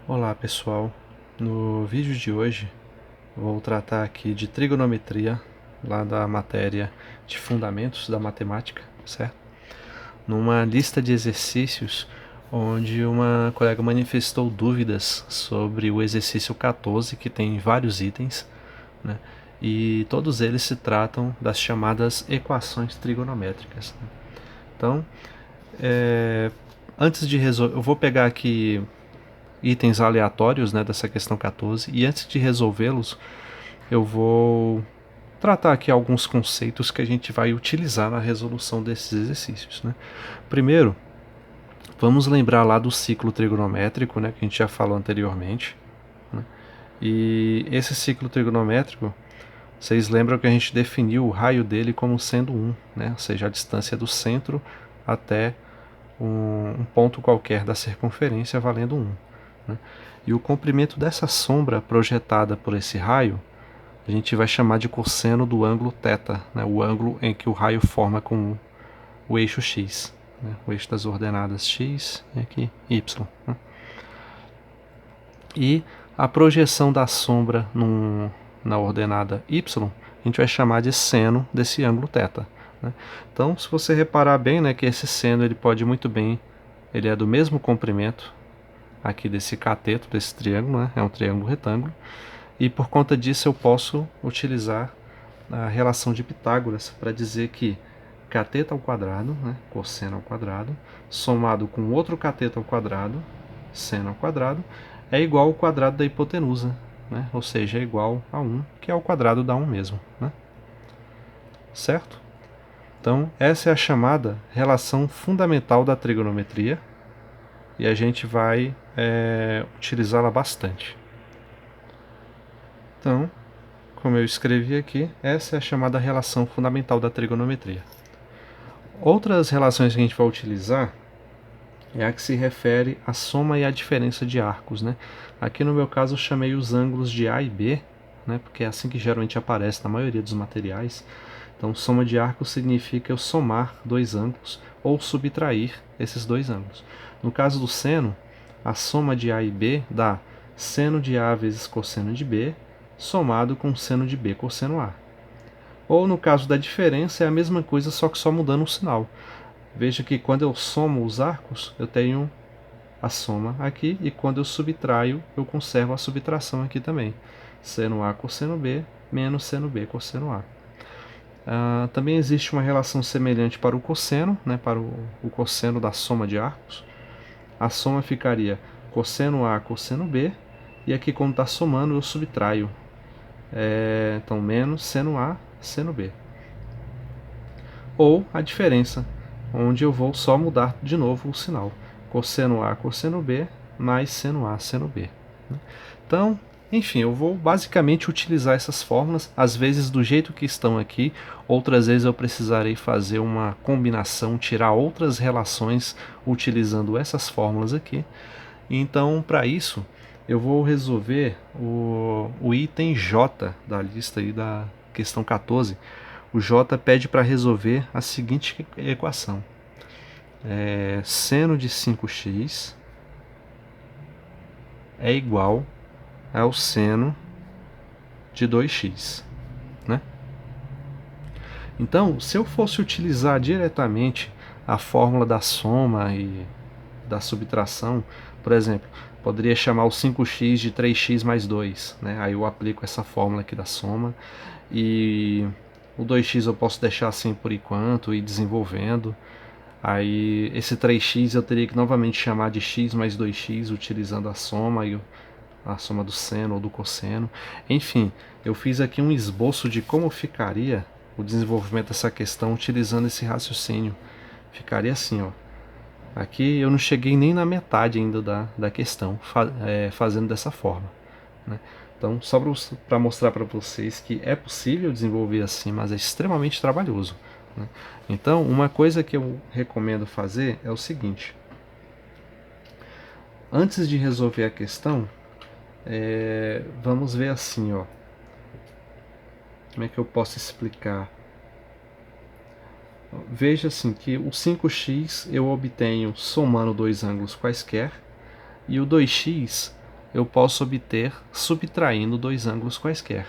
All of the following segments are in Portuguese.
Olá pessoal, no vídeo de hoje vou tratar aqui de trigonometria, lá da matéria de fundamentos da matemática, certo? Numa lista de exercícios onde uma colega manifestou dúvidas sobre o exercício 14, que tem vários itens, né? E todos eles se tratam das chamadas equações trigonométricas, né? Então, antes de resolver, eu vou pegar aqui itens aleatórios, né, dessa questão 14, e antes de resolvê-los, eu vou tratar aqui alguns conceitos que a gente vai utilizar na resolução desses exercícios, né? Primeiro, vamos lembrar lá do ciclo trigonométrico, né, que a gente já falou anteriormente, né? E esse ciclo trigonométrico, vocês lembram que a gente definiu o raio dele como sendo 1, né? Ou seja, a distância do centro até um ponto qualquer da circunferência valendo 1, né? E o comprimento dessa sombra projetada por esse raio a gente vai chamar de cosseno do ângulo θ, né? O ângulo em que o raio forma com o eixo x, né? O eixo das ordenadas x e aqui y, né? E a projeção da sombra na ordenada y a gente vai chamar de seno desse ângulo θ, né? Então, se você reparar bem, né, que esse seno ele pode muito bem, ele é do mesmo comprimento aqui desse cateto, desse triângulo, né? É um triângulo retângulo, e por conta disso eu posso utilizar a relação de Pitágoras para dizer que cateto ao quadrado, né, cosseno ao quadrado, somado com outro cateto ao quadrado, seno ao quadrado, é igual ao quadrado da hipotenusa, né? Ou seja, é igual a 1, que é o quadrado da 1 mesmo, né? Certo? Então, essa é a chamada relação fundamental da trigonometria e a gente vai utilizá-la bastante. Então, como eu escrevi aqui, essa é a chamada relação fundamental da trigonometria. Outras relações que a gente vai utilizar é a que se refere à soma e à diferença de arcos, né? Aqui no meu caso eu chamei os ângulos de A e B, né? Porque é assim que geralmente aparece na maioria dos materiais. Então, soma de arcos significa eu somar dois ângulos ou subtrair esses dois ângulos. No caso do seno, a soma de A e B dá seno de A vezes cosseno de B, somado com seno de B cosseno A. Ou no caso da diferença é a mesma coisa, só que só mudando o sinal. Veja que quando eu somo os arcos, eu tenho a soma aqui, e quando eu subtraio, eu conservo a subtração aqui também. Seno A cosseno B menos seno B cosseno A. Também existe uma relação semelhante para o cosseno, né, para o cosseno da soma de arcos. A soma ficaria cosseno A cosseno B, e aqui quando está somando eu subtraio. Então menos seno A seno B. Ou a diferença, onde eu vou só mudar de novo o sinal. Cosseno A cosseno B mais seno A seno B. Então, enfim, eu vou basicamente utilizar essas fórmulas, às vezes do jeito que estão aqui, outras vezes eu precisarei fazer uma combinação, tirar outras relações utilizando essas fórmulas aqui. Então, para isso, eu vou resolver o item J da lista aí da questão 14. O J pede para resolver a seguinte equação. Seno de 5x é igual ao seno de 2x, né? Então, se eu fosse utilizar diretamente a fórmula da soma e da subtração, por exemplo, poderia chamar o 5x de 3x mais 2, né? Aí eu aplico essa fórmula aqui da soma, e o 2x eu posso deixar assim por enquanto e ir desenvolvendo. Aí esse 3x eu teria que novamente chamar de x mais 2x utilizando a soma e a soma do seno ou do cosseno. Enfim, eu fiz aqui um esboço de como ficaria o desenvolvimento dessa questão utilizando esse raciocínio. Ficaria assim, ó. Aqui eu não cheguei nem na metade ainda da questão, fazendo dessa forma, né? Então, só para mostrar para vocês que é possível desenvolver assim, mas é extremamente trabalhoso, né? Então, uma coisa que eu recomendo fazer é o seguinte: antes de resolver a questão, vamos ver assim, ó. Como é que eu posso explicar? Veja assim que o 5x eu obtenho somando dois ângulos quaisquer, e o 2x eu posso obter subtraindo dois ângulos quaisquer,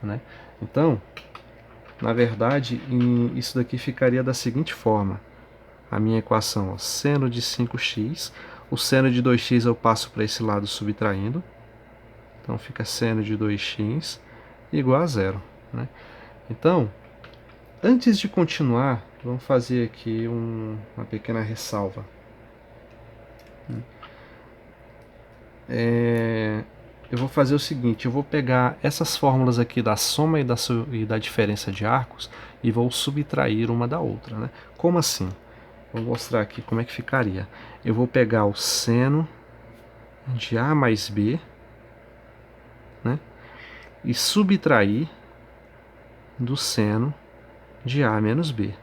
né? Então, na verdade, isso daqui ficaria da seguinte forma. A minha equação, ó, seno de 5x, o seno de 2x eu passo para esse lado subtraindo. Então fica seno de 2x igual a zero, né? Então, antes de continuar, vamos fazer aqui uma pequena ressalva. Eu vou fazer o seguinte, eu vou pegar essas fórmulas aqui da soma e da diferença de arcos e vou subtrair uma da outra, né? Como assim? Vou mostrar aqui como é que ficaria. Eu vou pegar o seno de A mais B, né? E subtrair do seno de A menos B.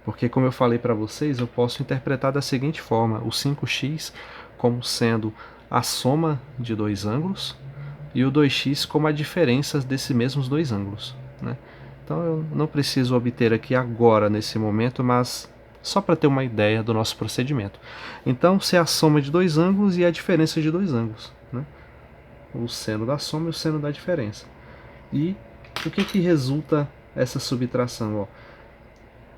Porque, como eu falei para vocês, eu posso interpretar da seguinte forma, o 5x como sendo a soma de dois ângulos e o 2x como a diferença desses mesmos dois ângulos, né? Então eu não preciso obter aqui agora, nesse momento, mas só para ter uma ideia do nosso procedimento. Então, se é a soma de dois ângulos e a diferença de dois ângulos, né? O seno da soma e o seno da diferença. E o que resulta essa subtração? Ó,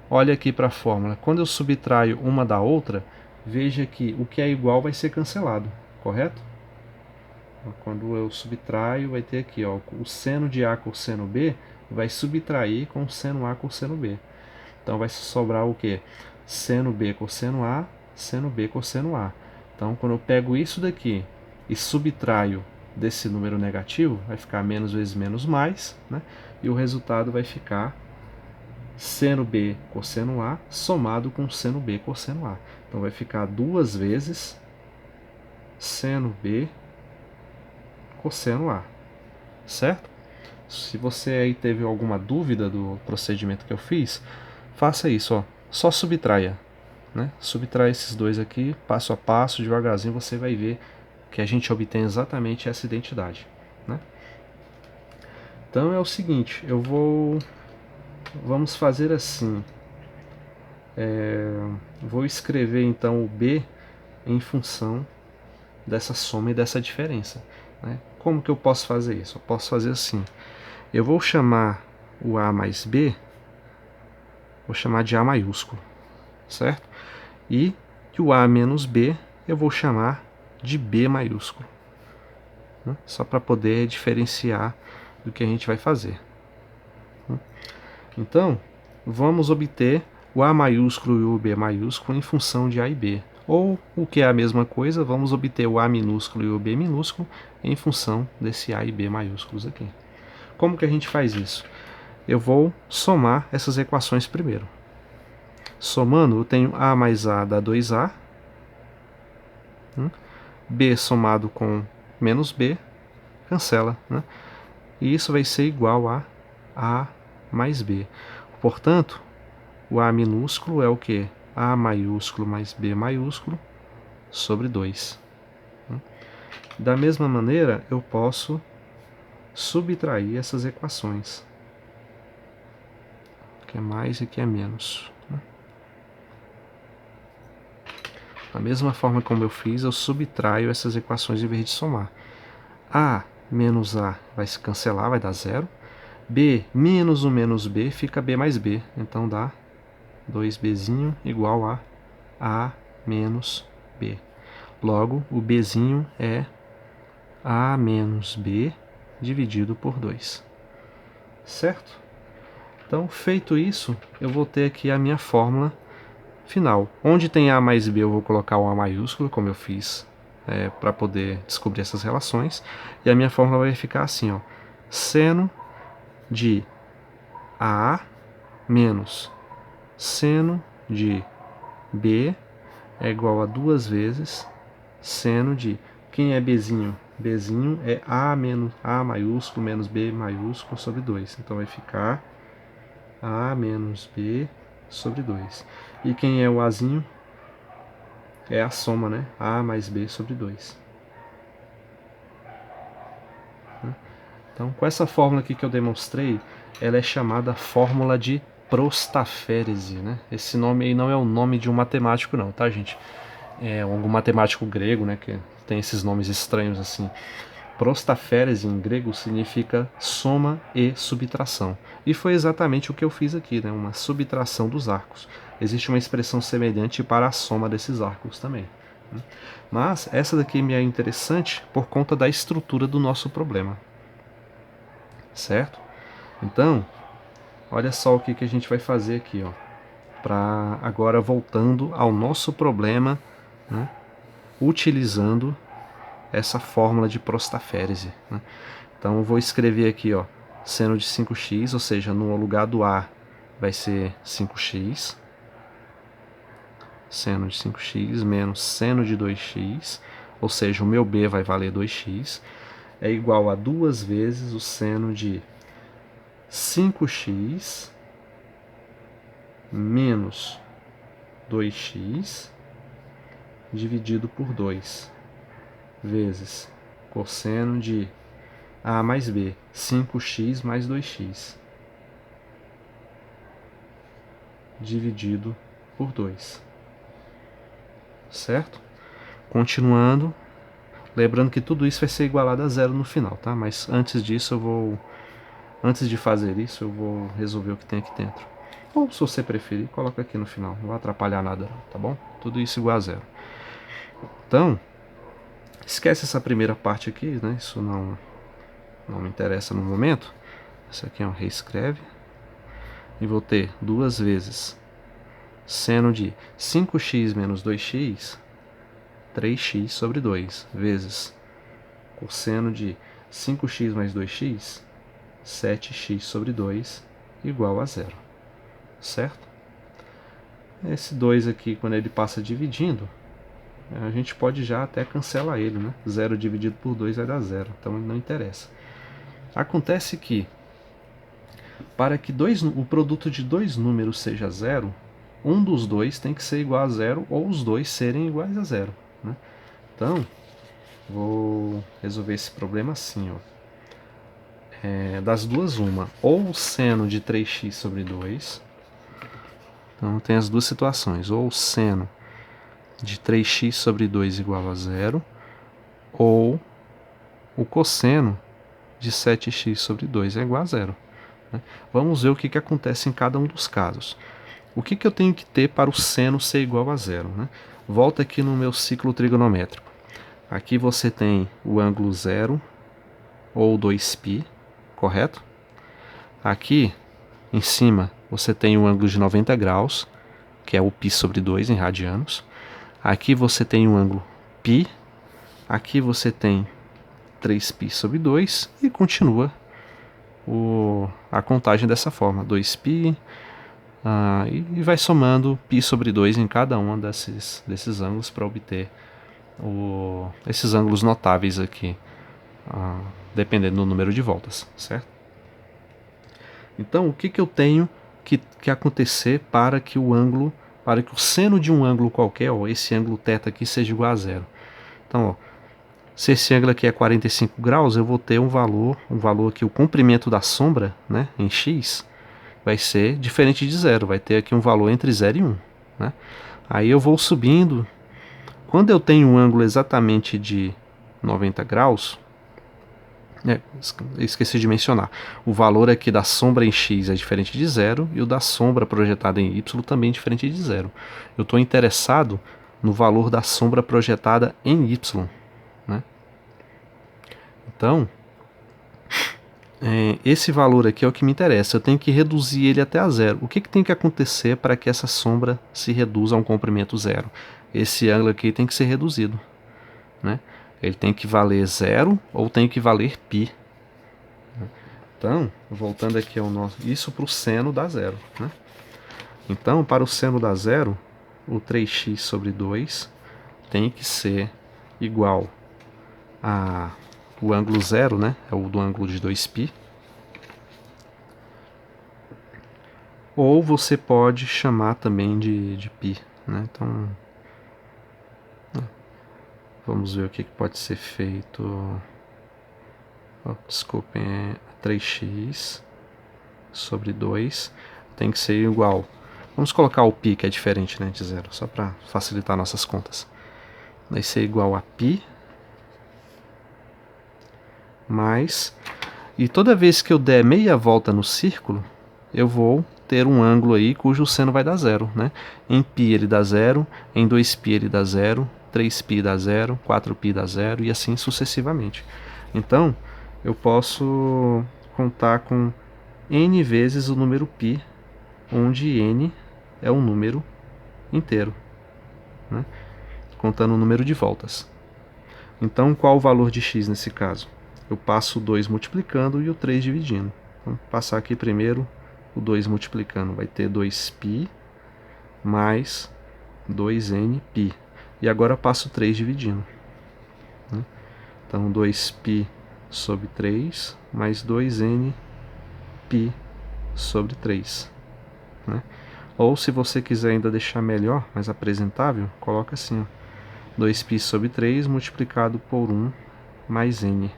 olha aqui para a fórmula. Quando eu subtraio uma da outra, veja que o que é igual vai ser cancelado, correto? Quando eu subtraio, vai ter aqui, ó, o seno de A cosseno B vai subtrair com o seno A cosseno B. Então vai sobrar o quê? Seno B cosseno A, seno B cosseno A. Então, quando eu pego isso daqui e subtraio desse número negativo, vai ficar menos vezes menos mais, né? E o resultado vai ficar seno B cosseno A somado com seno B cosseno A. Então vai ficar duas vezes seno B cosseno A, certo? Se você aí teve alguma dúvida do procedimento que eu fiz, faça isso, ó. Só subtraia, né? Subtrai esses dois aqui, passo a passo, devagarzinho, você vai ver que a gente obtém exatamente essa identidade, né? Então é o seguinte, vamos fazer assim. Vou escrever então o B em função dessa soma e dessa diferença, né? Como que eu posso fazer isso? Eu posso fazer assim. Eu vou chamar o A mais B, vou chamar de A maiúsculo, certo? E o A menos B eu vou chamar de B maiúsculo, né? Só para poder diferenciar do que a gente vai fazer. Então, vamos obter o A maiúsculo e o B maiúsculo em função de A e B. Ou, o que é a mesma coisa, vamos obter o A minúsculo e o B minúsculo em função desse A e B maiúsculos aqui. Como que a gente faz isso? Eu vou somar essas equações primeiro. Somando, eu tenho A mais A dá 2A. B somado com menos B, cancela, né? E isso vai ser igual a A mais B. Portanto, o A minúsculo é o que? A maiúsculo mais B maiúsculo sobre 2. Da mesma maneira, eu posso subtrair essas equações. Que é mais e que é menos. Da mesma forma como eu fiz, eu subtraio essas equações em vez de somar. A menos A vai se cancelar, vai dar zero. B menos o menos B fica B mais B. Então dá 2Bzinho igual a A menos B. Logo, o Bzinho é A menos B dividido por 2. Certo? Então, feito isso, eu vou ter aqui a minha fórmula final. Onde tem A mais B, eu vou colocar o A maiúsculo, como eu fiz, para poder descobrir essas relações. E a minha fórmula vai ficar assim, ó. Seno de A menos seno de B é igual a 2 vezes seno de... Quem é Bzinho? Bzinho é A menos A maiúsculo menos B maiúsculo sobre 2. Então vai ficar A menos B sobre 2. E quem é o Azinho? É a soma, né? A mais B sobre 2. Então, com essa fórmula aqui que eu demonstrei, ela é chamada fórmula de Prostaférese, né? Esse nome aí não é o nome de um matemático não, tá, gente? É algum matemático grego, né, que tem esses nomes estranhos assim. Prostaférese em grego significa soma e subtração. E foi exatamente o que eu fiz aqui, né? Uma subtração dos arcos. Existe uma expressão semelhante para a soma desses arcos também. Mas essa daqui me é interessante por conta da estrutura do nosso problema. Certo? Então, olha só o que a gente vai fazer aqui, ó. Para agora voltando ao nosso problema, né? Utilizando essa fórmula de prostaférese, né? Então eu vou escrever aqui, ó, seno de 5x, ou seja, no lugar do A vai ser 5x, seno de 5x menos seno de 2x, ou seja, o meu B vai valer 2x, é igual a 2 vezes o seno de 5x menos 2x dividido por 2 vezes cosseno de A mais B, 5x mais 2x dividido por 2. Certo? Continuando, lembrando que tudo isso vai ser igualado a zero no final, tá? Mas antes disso antes de fazer isso, eu vou resolver o que tem aqui dentro. Ou se você preferir, coloca aqui no final, não vai atrapalhar nada, tá bom? Tudo isso igual a zero. Então, esquece essa primeira parte aqui, né? Isso não me interessa no momento. Isso aqui é um reescreve. E vou ter 2 vezes seno de 5x menos 2x, 3x sobre 2, vezes cosseno de 5x mais 2x, 7x sobre 2, igual a zero. Certo? Esse 2 aqui, quando ele passa dividindo, a gente pode já até cancelar ele, né? 0 dividido por 2 vai dar 0, então não interessa. Acontece que, para que o produto de dois números seja zero, um dos dois tem que ser igual a zero ou os dois serem iguais a zero, né? Então, vou resolver esse problema assim, ó. Das duas, uma. Ou o seno de 3x sobre 2. Então, tem as duas situações. Ou o seno de 3x sobre 2 igual a zero, ou o cosseno de 7x sobre 2 é igual a zero. Né? Vamos ver o que acontece em cada um dos casos. O que eu tenho que ter para o seno ser igual a zero? Né? Volta aqui no meu ciclo trigonométrico. Aqui você tem o ângulo zero, ou 2π, correto? Aqui em cima você tem o ângulo de 90 graus, que é o π sobre 2 em radianos. Aqui você tem o ângulo π. Aqui você tem 3π sobre 2 e continua a contagem dessa forma, 2π, e vai somando π sobre 2 em cada um desses ângulos para obter esses ângulos notáveis aqui, dependendo do número de voltas, certo? Então, o que eu tenho que acontecer para que o seno de um ângulo qualquer, ó, esse ângulo θ aqui, seja igual a zero? Então, ó, se esse ângulo aqui é 45 graus, eu vou ter um valor aqui, o comprimento da sombra, né, em x, vai ser diferente de zero, vai ter aqui um valor entre 0 e 1. Né? Aí eu vou subindo. Quando eu tenho um ângulo exatamente de 90 graus, esqueci de mencionar, o valor aqui da sombra em x é diferente de zero e o da sombra projetada em y também é diferente de zero. Eu estou interessado no valor da sombra projetada em y. Né? Então, esse valor aqui é o que me interessa. Eu tenho que reduzir ele até a zero. O que tem que acontecer para que essa sombra se reduza a um comprimento zero? Esse ângulo aqui tem que ser reduzido. Né? Ele tem que valer zero ou tem que valer π. Então, voltando aqui ao nosso... Isso para o seno dá zero. Né? Então, para o seno dar zero, o 3x sobre 2 tem que ser igual a o ângulo zero, né? É o do ângulo de 2π. Ou você pode chamar também de π. Né? Então, vamos ver o que pode ser feito. Desculpem, é 3x sobre 2 tem que ser igual. Vamos colocar o π, que é diferente, né, de zero, só para facilitar nossas contas. Vai ser igual a π mais... E toda vez que eu der meia volta no círculo, eu vou ter um ângulo aí cujo seno vai dar zero, né? Em π ele dá zero, em 2π ele dá zero, 3π dá zero, 4π dá zero e assim sucessivamente. Então, eu posso contar com n vezes o número π, onde n é um número inteiro, né? Contando o número de voltas. Então, qual o valor de x nesse caso? Eu passo o 2 multiplicando e o 3 dividindo. Vamos passar aqui primeiro o 2 multiplicando. Vai ter 2π mais 2nπ. E agora passo o 3 dividindo, né? Então, 2π sobre 3 mais 2nπ sobre 3. Né? Ou, se você quiser ainda deixar melhor, mais apresentável, coloca assim, ó, 2π sobre 3 multiplicado por 1 mais n.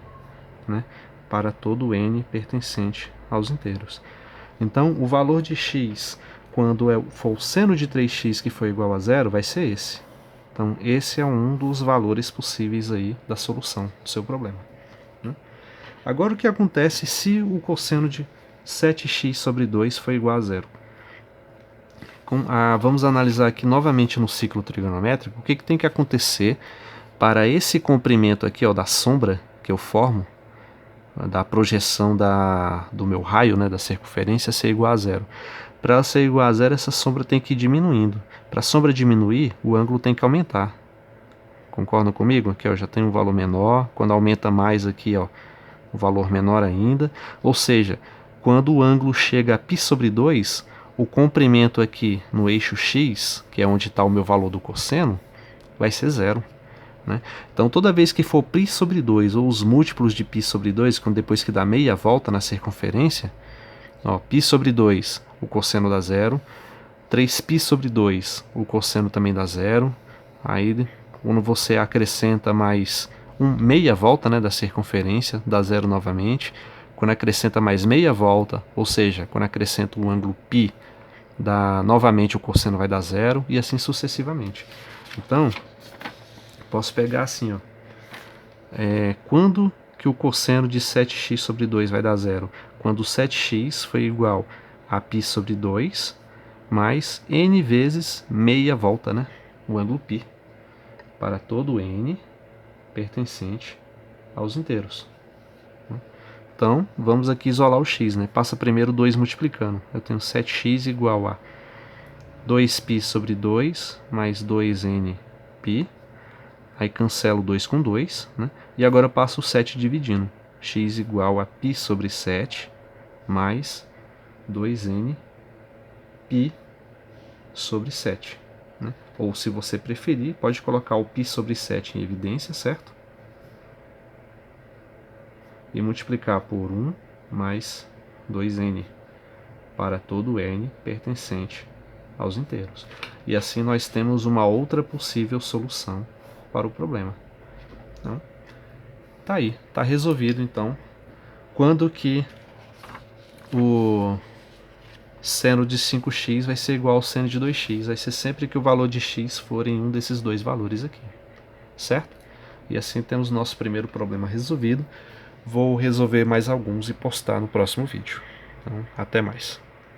Né, para todo n pertencente aos inteiros. Então, o valor de x, quando for o seno de 3x que for igual a zero, vai ser esse. Então, esse é um dos valores possíveis aí da solução do seu problema. Né? Agora, o que acontece se o cosseno de 7x sobre 2 for igual a zero? Vamos analisar aqui novamente no ciclo trigonométrico o que tem que acontecer para esse comprimento aqui, ó, da sombra que eu formo, da projeção do meu raio, né, da circunferência, ser igual a zero. Para ela ser igual a zero, essa sombra tem que ir diminuindo. Para a sombra diminuir, o ângulo tem que aumentar. Concordam comigo? Aqui, ó, já tem um valor menor. Quando aumenta mais aqui, ó, o valor menor ainda. Ou seja, quando o ângulo chega a π sobre 2, o comprimento aqui no eixo x, que é onde está o meu valor do cosseno, vai ser zero. Né? Então, toda vez que for π sobre 2 ou os múltiplos de π sobre 2, quando depois que dá meia volta na circunferência, ó, π sobre 2, o cosseno dá zero, 3π sobre 2, o cosseno também dá zero. Aí, quando você acrescenta mais meia volta, né, da circunferência, dá zero novamente. Quando acrescenta mais meia volta, ou seja, quando acrescenta o ângulo π, novamente o cosseno vai dar zero, e assim sucessivamente. Então, posso pegar assim, ó, quando que o cosseno de 7x sobre 2 vai dar zero? Quando 7x foi igual a π sobre 2 mais n vezes meia volta, né? O ângulo π, para todo n pertencente aos inteiros. Então, vamos aqui isolar o x, né? Passa primeiro 2 multiplicando. Eu tenho 7x igual a 2π sobre 2 mais 2nπ. Aí cancelo 2 com 2, né? E agora eu passo o 7 dividindo. X igual a π sobre 7 mais 2n π sobre 7. Né? Ou, se você preferir, pode colocar o π sobre 7 em evidência, certo? E multiplicar por 1 mais 2n para todo n pertencente aos inteiros. E assim nós temos uma outra possível solução para o problema. Então, tá aí, tá resolvido. Então, quando que o seno de 5x vai ser igual ao seno de 2x, vai ser sempre que o valor de x for em um desses dois valores aqui, certo? E assim temos nosso primeiro problema resolvido. Vou resolver mais alguns e postar no próximo vídeo. Então, até mais.